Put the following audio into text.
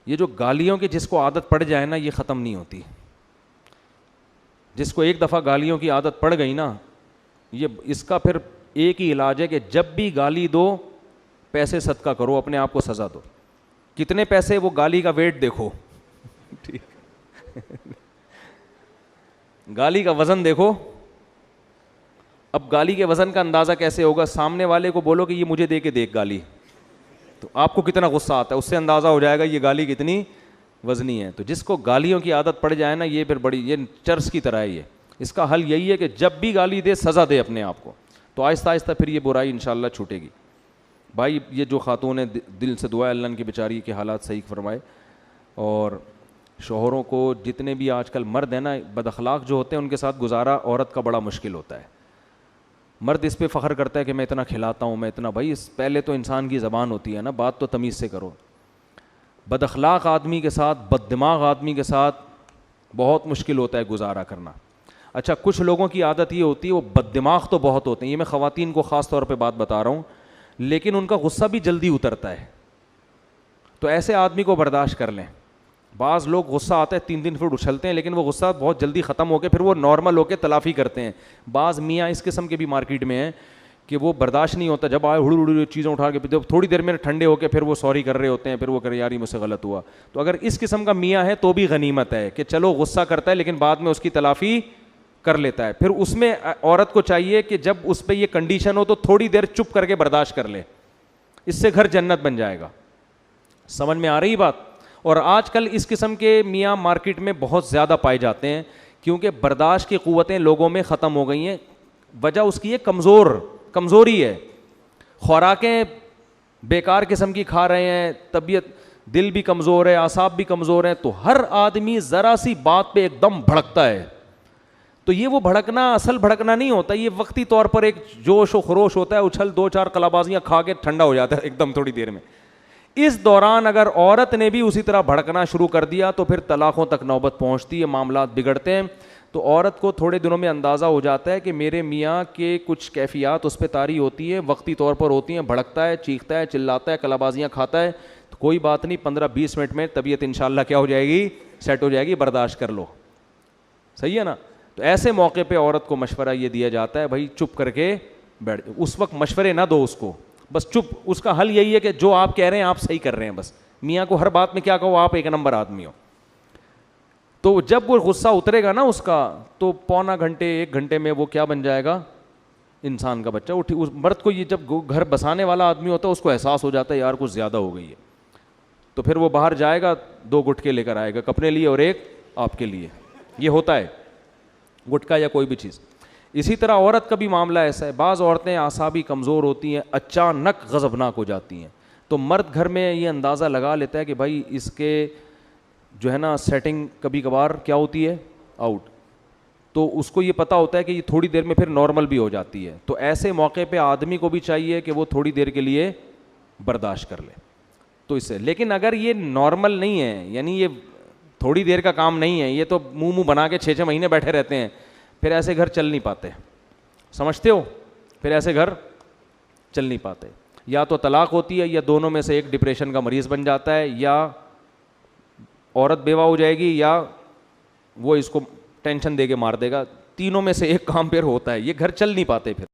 یہ جو گالیوں کی جس کو عادت پڑ جائے نا یہ ختم نہیں ہوتی. جس کو ایک دفعہ گالیوں کی عادت پڑ گئی نا, یہ اس کا پھر ایک ہی علاج ہے کہ جب بھی گالی دو پیسے صدقہ کرو, اپنے آپ کو سزا دو. کتنے پیسے, وہ گالی کا ویٹ دیکھو, گالی کا وزن دیکھو. اب گالی کے وزن کا اندازہ کیسے ہوگا؟ سامنے والے کو بولو کہ یہ مجھے دے کے دیکھ گالی, تو آپ کو کتنا غصہ آتا ہے, اس سے اندازہ ہو جائے گا یہ گالی کتنی وزنی ہے. تو جس کو گالیوں کی عادت پڑ جائے نا یہ پھر بڑی, یہ چرس کی طرح ہے. یہ اس کا حل یہی ہے کہ جب بھی گالی دے سزا دے اپنے آپ کو, تو آہستہ آہستہ پھر یہ برائی انشاءاللہ چھوٹے گی. بھائی یہ جو خاتون ہے دل سے دعا ہے اللہ ان کی بیچاری کے حالات صحیح فرمائے. اور شوہروں کو جتنے بھی آج کل مرد ہیں نا بد اخلاق جو ہوتے ہیں ان کے ساتھ گزارا عورت کا بڑا مشکل ہوتا ہے. مرد اس پہ فخر کرتا ہے کہ میں اتنا کھلاتا ہوں, میں اتنا, بھائی پہلے تو انسان کی زبان ہوتی ہے نا, بات تو تمیز سے کرو. بد اخلاق آدمی کے ساتھ, بد دماغ آدمی کے ساتھ بہت مشکل ہوتا ہے گزارا کرنا. اچھا کچھ لوگوں کی عادت یہ ہوتی ہے وہ بد دماغ تو بہت ہوتے ہیں, یہ میں خواتین کو خاص طور پہ بات بتا رہا ہوں, لیکن ان کا غصہ بھی جلدی اترتا ہے. تو ایسے آدمی کو برداشت کر لیں. بعض لوگ غصہ آتا ہے 3 دن پھر اچھلتے ہیں, لیکن وہ غصہ بہت جلدی ختم ہو کے پھر وہ نارمل ہو کے تلافی کرتے ہیں. بعض میاں اس قسم کے بھی مارکیٹ میں ہیں کہ وہ برداشت نہیں ہوتا, جب آئے ہڑ ہڑ چیزیں اٹھا کے جب تھوڑی دیر میں ٹھنڈے ہو کے پھر وہ سوری کر رہے ہوتے ہیں, پھر وہ کرے یار یہ مجھ سے غلط ہوا. تو اگر اس قسم کا میاں ہے تو بھی غنیمت ہے کہ چلو غصہ کرتا ہے لیکن بعد میں اس کی تلافی کر لیتا ہے. پھر اس میں عورت کو چاہیے کہ جب اس پہ یہ کنڈیشن ہو تو تھوڑی دیر چپ کر کے برداشت کر لے, اس سے گھر جنت بن جائے گا. سمجھ میں آ رہی بات؟ اور آج کل اس قسم کے میاں مارکیٹ میں بہت زیادہ پائے جاتے ہیں کیونکہ برداشت کی قوتیں لوگوں میں ختم ہو گئی ہیں. وجہ اس کی ہے کمزوری ہے, خوراکیں بیکار قسم کی کھا رہے ہیں, طبیعت دل بھی کمزور ہے, اعصاب بھی کمزور ہیں. تو ہر آدمی ذرا سی بات پہ ایک دم بھڑکتا ہے. تو یہ وہ بھڑکنا اصل بھڑکنا نہیں ہوتا, یہ وقتی طور پر ایک جوش و خروش ہوتا ہے, اچھل 2-4 قلابازیاں کھا کے ٹھنڈا ہو جاتا ہے ایک دم تھوڑی دیر میں. اس دوران اگر عورت نے بھی اسی طرح بھڑکنا شروع کر دیا تو پھر طلاقوں تک نوبت پہنچتی ہے, معاملات بگڑتے ہیں. تو عورت کو تھوڑے دنوں میں اندازہ ہو جاتا ہے کہ میرے میاں کے کچھ کیفیات اس پہ طاری ہوتی ہیں, وقتی طور پر ہوتی ہیں, بھڑکتا ہے, چیختا ہے, چلاتا ہے, کلابازیاں کھاتا ہے. تو کوئی بات نہیں, 15-20 منٹ میں طبیعت انشاءاللہ کیا ہو جائے گی, سیٹ ہو جائے گی, برداشت کر لو. صحیح ہے نا؟ تو ایسے موقع پہ عورت کو مشورہ یہ دیا جاتا ہے بھائی چپ کر کے بیٹھ, اس وقت مشورے نہ دو اس کو, بس چپ. اس کا حل یہی ہے کہ جو آپ کہہ رہے ہیں آپ صحیح کر رہے ہیں, بس میاں کو ہر بات میں کیا کہو, آپ ایک نمبر آدمی ہو. تو جب وہ غصہ اترے گا نا اس کا, تو پونا گھنٹے 1 گھنٹے میں وہ کیا بن جائے گا, انسان کا بچہ. اس مرد کو یہ جب گھر بسانے والا آدمی ہوتا ہے اس کو احساس ہو جاتا ہے یار کچھ زیادہ ہو گئی ہے, تو پھر وہ باہر جائے گا, 2 گٹکے لے کر آئے گا, اپنے لیے اور ایک آپ کے لیے. یہ ہوتا ہے گٹکا یا کوئی بھی چیز. اسی طرح عورت کا بھی معاملہ ایسا ہے, بعض عورتیں اعصابی کمزور ہوتی ہیں, اچانک غضبناک ہو جاتی ہیں. تو مرد گھر میں یہ اندازہ لگا لیتا ہے کہ بھائی اس کے جو ہے نا سیٹنگ کبھی کبھار کیا ہوتی ہے, آؤٹ. تو اس کو یہ پتہ ہوتا ہے کہ یہ تھوڑی دیر میں پھر نارمل بھی ہو جاتی ہے. تو ایسے موقع پہ آدمی کو بھی چاہیے کہ وہ تھوڑی دیر کے لیے برداشت کر لے. تو اس سے, لیکن اگر یہ نارمل نہیں ہے, یعنی یہ تھوڑی دیر کا کام نہیں ہے, یہ تو منہ بنا کے 6 مہینے بیٹھے رہتے ہیں, پھر ایسے گھر چل نہیں پاتے. سمجھتے ہو؟ پھر ایسے گھر چل نہیں پاتے. یا تو طلاق ہوتی ہے, یا دونوں میں سے ایک ڈپریشن کا مریض بن جاتا ہے, یا عورت بیوہ ہو جائے گی, یا وہ اس کو ٹینشن دے کے مار دے گا. تینوں میں سے ایک کام پھر ہوتا ہے, یہ گھر چل نہیں پاتے پھر.